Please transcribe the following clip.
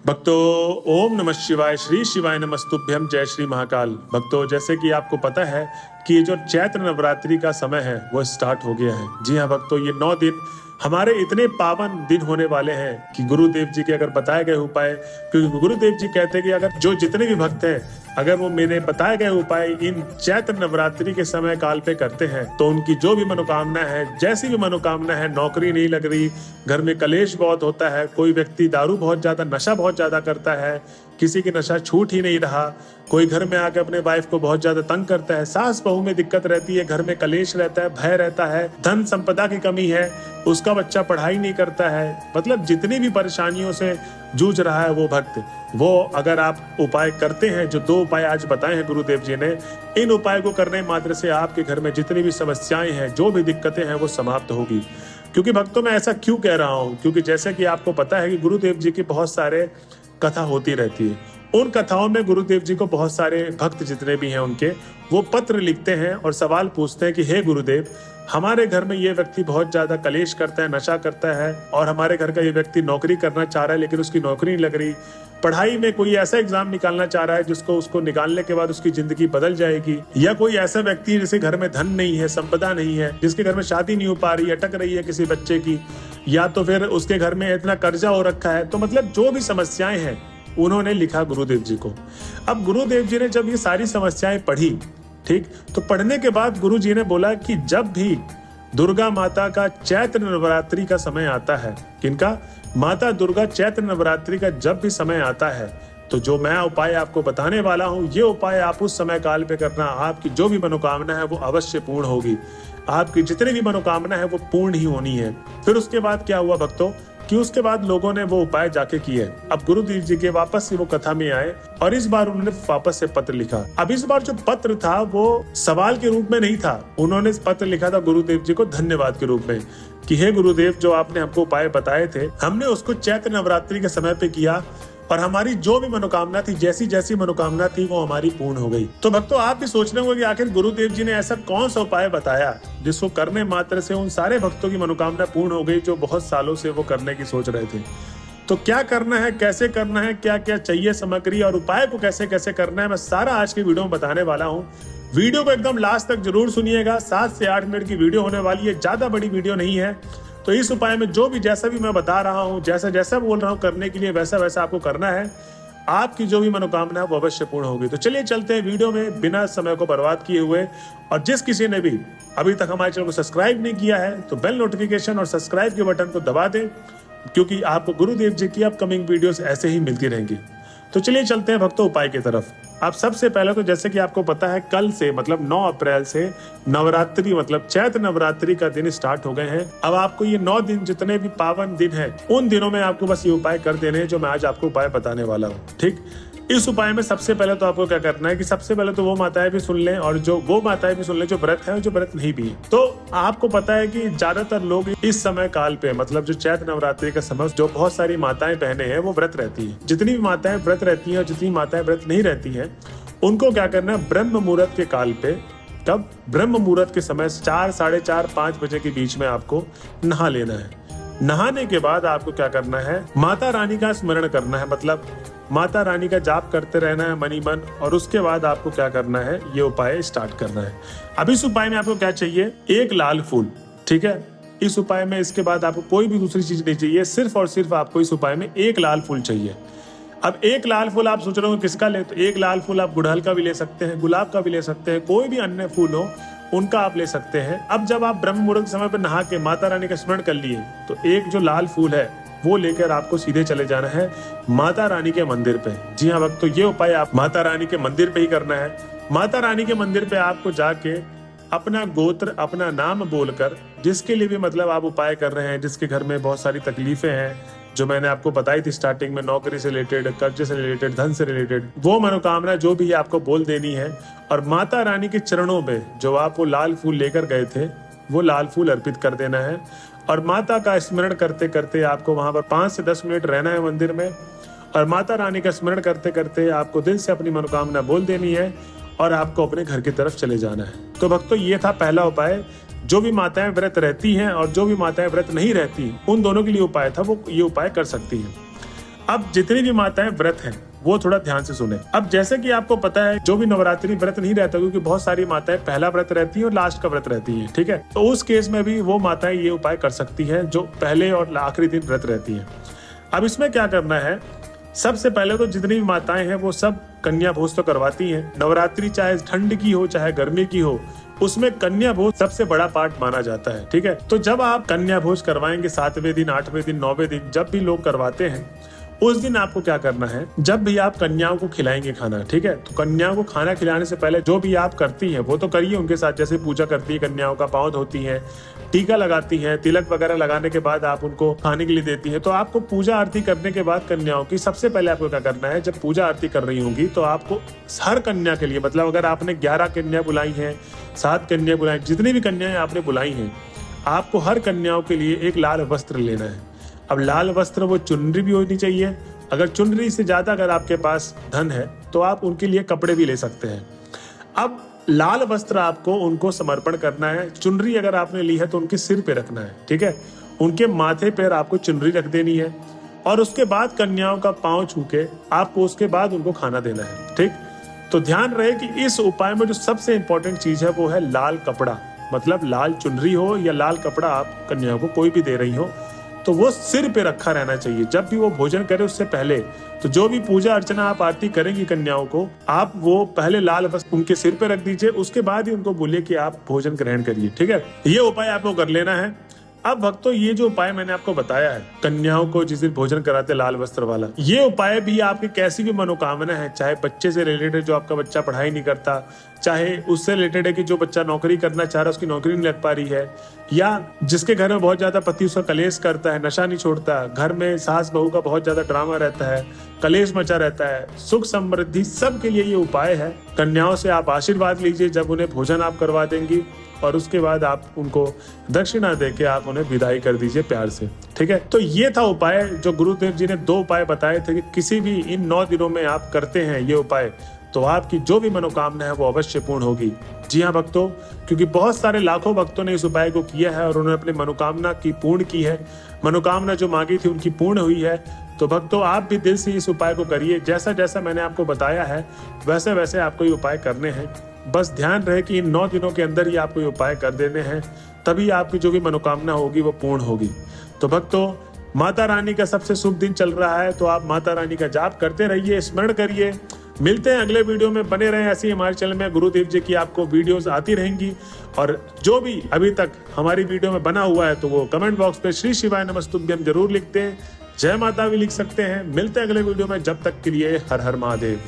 भक्तों, ओम नमः शिवाय, श्री शिवाय नमस्तुभ्यम, जय श्री महाकाल। भक्तों, जैसे कि आपको पता है कि ये जो चैत्र नवरात्रि का समय है वो स्टार्ट हो गया है। जी हाँ भक्तों, ये 9 दिन हमारे इतने पावन दिन होने वाले हैं कि गुरुदेव जी के अगर बताए गए उपाय, क्योंकि गुरुदेव जी कहते हैं कि अगर जो जितने भी भक्त हैं अगर वो मेरे बताए गए उपाय इन चैत्र नवरात्रि के समय काल पे करते हैं तो उनकी जो भी मनोकामना है, जैसी भी मनोकामना है, नौकरी नहीं लग रही, घर में कलेश बहुत होता है, कोई व्यक्ति दारू बहुत ज्यादा, नशा बहुत ज्यादा करता है, किसी की नशा छूट ही नहीं रहा, कोई घर में आके अपने वाइफ को बहुत ज्यादा तंग करता है, सास बहू में दिक्कत रहती है, घर में कलेश रहता है, भय रहता है, धन संपदा की कमी है, उसका बच्चा पढ़ाई नहीं करता है, मतलब जितनी भी परेशानियों से जूझ रहा है वो भक्त, वो अगर आप उपाय करते हैं, जो 2 उपाय आज बताए हैं गुरुदेव जी ने, इन उपाय को करने मात्र से आपके घर में जितनी भी समस्याएं हैं, जो भी दिक्कतें हैं, वो समाप्त होगी। क्योंकि भक्तों, मैं ऐसा क्यों कह रहा हूँ, क्योंकि जैसे कि आपको पता है कि गुरुदेव जी की बहुत सारे कथा होती रहती है। उन कथाओं में गुरुदेव जी को बहुत सारे भक्त जितने भी हैं उनके, वो पत्र लिखते हैं और सवाल पूछते हैं कि हे गुरुदेव, हमारे घर में ये व्यक्ति बहुत ज्यादा कलेश करता है, नशा करता है, और हमारे घर का ये व्यक्ति नौकरी करना चाह रहा है लेकिन उसकी नौकरी नहीं लग रही, पढ़ाई में कोई ऐसा एग्जाम निकालना चाह रहा है जिसको उसको निकालने के बाद उसकी जिंदगी बदल जाएगी, या कोई ऐसा व्यक्ति है जिसके घर में धन नहीं है, संपदा नहीं है, जिसके घर में शादी नहीं हो पा रही है, अटक रही है किसी बच्चे की, या तो फिर उसके घर में इतना कर्जा हो रखा है। तो मतलब जो भी समस्याएं हैं उन्होंने लिखा गुरुदेव जी को। अब गुरुदेव जी ने जब ये सारी समस्याएं पढ़ी, ठीक, तो पढ़ने के बाद गुरु जी ने बोला कि जब भी दुर्गा माता का चैत्र नवरात्रि का समय आता है, किनका, माता दुर्गा चैत्र नवरात्रि का जब भी समय आता है, तो जो मैं उपाय आपको बताने वाला हूं, ये उपाय आप उस समय काल पे करना, आपकी जो भी मनोकामना है वो अवश्य पूर्ण होगी। आपकी जितनी भी मनोकामना है वो पूर्ण ही होनी है। फिर उसके बाद क्या हुआ भक्तों, कि उसके बाद लोगों ने वो उपाय जाके किए। अब गुरुदेव जी के वापस से वो कथा में आए और इस बार उन्होंने वापस से पत्र लिखा। अब इस बार जो पत्र था वो सवाल के रूप में नहीं था, उन्होंने पत्र लिखा था गुरुदेव जी को धन्यवाद के रूप में कि हे गुरुदेव, जो आपने हमको उपाय बताए थे, हमने उसको चैत्र नवरात्रि के समय पे किया और हमारी जो भी मनोकामना थी, जैसी जैसी मनोकामना थी, वो हमारी पूर्ण हो गई। तो भक्तों, आप भी सोच रहे होंगे कि आखिर गुरुदेव जी ने ऐसा कौन सा उपाय बताया जिसको करने मात्र से उन सारे भक्तों की मनोकामना पूर्ण हो गई जो बहुत सालों से वो करने की सोच रहे थे। तो क्या करना है, कैसे करना है, क्या क्या चाहिए सामग्री और उपाय को कैसे कैसे करना है, मैं सारा आज की वीडियो में बताने वाला हूँ। वीडियो को एकदम लास्ट तक जरूर सुनिएगा। 7 से 8 मिनट की वीडियो होने वाली है, ज्यादा बड़ी वीडियो नहीं है। तो इस उपाय में जो भी जैसा भी मैं बता रहा हूँ, जैसा जैसा बोल रहा हूँ करने के लिए, वैसा वैसा आपको करना है। आपकी जो भी मनोकामना है वो अवश्य पूर्ण होगी। तो चलिए चलते हैं वीडियो में बिना समय को बर्बाद किए हुए। और जिस किसी ने भी अभी तक हमारे चैनल को सब्सक्राइब नहीं किया है तो बेल नोटिफिकेशन और सब्सक्राइब के बटन को दबा दें, क्योंकि आपको गुरुदेव जी की अपकमिंग वीडियोस ऐसे ही मिलती रहेंगी। तो चलिए चलते हैं भक्तों उपाय की तरफ। आप सबसे पहले तो जैसे कि आपको पता है, कल से मतलब 9 अप्रैल से नवरात्रि मतलब चैत्र नवरात्रि का दिन स्टार्ट हो गए हैं। अब आपको ये 9 दिन जितने भी पावन दिन हैं, उन दिनों में आपको बस ये उपाय कर देने हैं जो मैं आज आपको उपाय बताने वाला हूँ। ठीक, इस उपाय में सबसे पहले तो आपको क्या करना है कि सबसे पहले तो वो माताएं भी सुन लें और जो वो माताएं भी सुन लें जो व्रत है और जो व्रत नहीं भी है। तो आपको पता है कि ज्यादातर लोग इस समय काल पे मतलब जो चैत्र नवरात्रि का समय, जो बहुत सारी माताएं बहनें हैं वो व्रत रहती है। जितनी भी माताएं व्रत रहती हैं और जितनी माताएं व्रत नहीं रहती हैं, उनको क्या करना है, ब्रह्म मुहूर्त के काल पे, तब ब्रह्म मुहूर्त के समय 4, 4:30, 5 बजे के बीच में आपको नहा लेना है। नहाने के बाद आपको क्या करना है, माता रानी का स्मरण करना है, मतलब माता रानी का जाप करते रहना है मनी मन, और उसके बाद आपको क्या करना है, ये उपाय स्टार्ट करना है। अब इस उपाय में आपको क्या चाहिए, 1 लाल फूल। ठीक है, इस उपाय में इसके बाद आपको कोई भी दूसरी चीज नहीं चाहिए, सिर्फ और सिर्फ आपको इस उपाय में 1 लाल फूल चाहिए। अब 1 लाल फूल आप सोच रहे हो किसका ले, तो 1 लाल फूल आप गुड़हल का भी ले सकते हैं, गुलाब का भी ले सकते हैं, कोई भी अन्य फूल हो उनका आप ले सकते हैं। अब जब आप ब्रह्म मुहूर्त के समय पर नहा के माता रानी का स्मरण कर लिए, तो एक जो लाल फूल है वो लेकर आपको सीधे चले जाना है माता रानी के मंदिर पे। जी हाँ भक्तों, ये उपाय आप माता रानी के मंदिर पे ही करना है। माता रानी के मंदिर पे आपको जाके अपना गोत्र, अपना नाम बोलकर, जिसके लिए भी मतलब आप उपाय कर रहे हैं, जिसके घर में बहुत सारी तकलीफें हैं, जो मैंने आपको बताई थी स्टार्टिंग में, नौकरी से रिलेटेड, कर्जे से रिलेटेड, धन से रिलेटेड, वो मनोकामना जो भी आपको बोल देनी है। और माता रानी के चरणों पे जो आप वो लाल फूल लेकर गए थे, वो लाल फूल अर्पित कर देना है। और माता का स्मरण करते करते आपको वहां पर 5 से 10 मिनट रहना है मंदिर में, और माता रानी का स्मरण करते करते आपको दिल से अपनी मनोकामना बोल देनी है और आपको अपने घर की तरफ चले जाना है। तो भक्तों, ये था पहला उपाय। जो भी माताएं व्रत रहती हैं और जो भी माताएं व्रत नहीं रहती, उन दोनों के लिए उपाय था, वो ये उपाय कर सकती हैं। अब जितनी भी माताएं व्रत हैं वो थोड़ा ध्यान से सुने। अब जैसे कि आपको पता है जो भी नवरात्रि व्रत नहीं रहता, क्योंकि बहुत सारी माताएं पहला व्रत रहती है और लास्ट का व्रत रहती है, ठीक है, तो उस केस में भी वो माताएं ये उपाय कर सकती है जो पहले और आखिरी दिन व्रत रहती है। अब इसमें क्या करना है, सबसे पहले तो जितनी भी माताएं हैं वो सब कन्या भोज तो करवाती हैं। नवरात्रि चाहे ठंड की हो चाहे गर्मी की हो, उसमें कन्या भोज सबसे बड़ा पार्ट माना जाता है, ठीक है। तो जब आप कन्या भोज करवाएंगे 7वें दिन, 8वें दिन, 9वें दिन, जब भी लोग करवाते हैं उस दिन आपको क्या करना है, जब भी आप कन्याओं को खिलाएंगे खाना, ठीक है, तो कन्याओं को खाना खिलाने से पहले जो भी आप करती हैं वो तो करिए उनके साथ, जैसे पूजा करती है, कन्याओं का पाँव धोती हैं, टीका लगाती हैं, तिलक वगैरह लगाने के बाद आप उनको खाने के लिए देती है। तो आपको पूजा आरती करने के बाद कन्याओं की सबसे पहले आपको क्या करना है, जब पूजा आरती कर रही होंगी तो आपको हर कन्या के लिए, मतलब अगर आपने 11 कन्या बुलाई हैं, 7 कन्या बुलाई, जितनी भी कन्याएं आपने बुलाई हैं, आपको हर कन्याओं के लिए एक लाल वस्त्र लेना है। अब लाल वस्त्र वो चुनरी भी होनी चाहिए, अगर चुनरी से ज्यादा अगर आपके पास धन है तो आप उनके लिए कपड़े भी ले सकते हैं। अब लाल वस्त्र आपको उनको समर्पण करना है। चुनरी अगर आपने ली है तो उनके सिर पे रखना है, ठीक है, उनके माथे पर आपको चुनरी रख देनी है और उसके बाद कन्याओं का पांव छू के आपको उसके बाद उनको खाना देना है, ठीक। तो ध्यान रहे कि इस उपाय में जो सबसे इंपॉर्टेंट चीज है वो है लाल कपड़ा, मतलब लाल चुनरी हो या लाल कपड़ा आप कन्याओं को कोई भी दे रही हो तो वो सिर पे रखा रहना चाहिए। जब भी वो भोजन करे उससे पहले, तो जो भी पूजा अर्चना आप आरती करेंगी कन्याओं को, आप वो पहले लाल वस्त्र उनके सिर पे रख दीजिए, उसके बाद ही उनको बोलिए कि आप भोजन ग्रहण करिए, ठीक है। ये उपाय आपको कर लेना है। अब भक्तों, ये जो उपाय मैंने आपको बताया है कन्याओं को जिस दिन भोजन कराते लाल वस्त्र वाला, ये उपाय भी आपकी कैसी भी मनोकामना है, चाहे बच्चे से रिलेटेड जो आपका बच्चा पढ़ाई नहीं करता, चाहे उससे रिलेटेड है कि जो बच्चा नौकरी करना चाह रहा है उसकी नौकरी नहीं लग पा रही है, या जिसके घर में बहुत ज्यादा पति उसका कलेश करता है, नशा नहीं छोड़ता, घर में सास बहू का बहुत ज्यादा ड्रामा रहता है, कलेश मचा रहता है, सुख समृद्धि सबके लिए ये उपाय है। कन्याओं से आप आशीर्वाद लीजिए जब उन्हें भोजन आप करवा देंगी और उसके बाद आप उनको दक्षिणा देके आप उन्हें विदाई कर दीजिए प्यार से, ठीक है। तो ये था उपाय जो गुरुदेव जी ने 2 उपाय बताए थे कि किसी भी इन 9 दिनों में आप करते हैं ये उपाय तो आपकी जो भी मनोकामना है वो अवश्य पूर्ण होगी। जी हाँ भक्तों, क्योंकि बहुत सारे लाखों भक्तों ने इस उपाय को किया है और उन्होंने अपनी मनोकामना की पूर्ण की है, मनोकामना जो मांगी थी उनकी पूर्ण हुई है। तो भक्तों, आप भी दिल से इस उपाय को करिए, जैसा जैसा मैंने आपको बताया है वैसे वैसे आपको ये उपाय करने हैं। बस ध्यान रहे कि इन 9 दिनों के अंदर ही आपको ये उपाय कर देने हैं, तभी आपकी जो भी मनोकामना होगी वो पूर्ण होगी। तो भक्तों, माता रानी का सबसे शुभ दिन चल रहा है, तो आप माता रानी का जाप करते रहिए, स्मरण करिए। मिलते हैं अगले वीडियो में, बने रहें ऐसे ही हमारे चैनल में। गुरुदेव जी की आपको वीडियोस आती रहेंगी और जो भी अभी तक हमारी वीडियो में बना हुआ है तो वो कमेंट बॉक्स पे श्री शिवाय नमस्तुभ्यम जरूर लिखते हैं, जय माता भी लिख सकते हैं। मिलते हैं अगले वीडियो में, जब तक के लिए हर हर महादेव।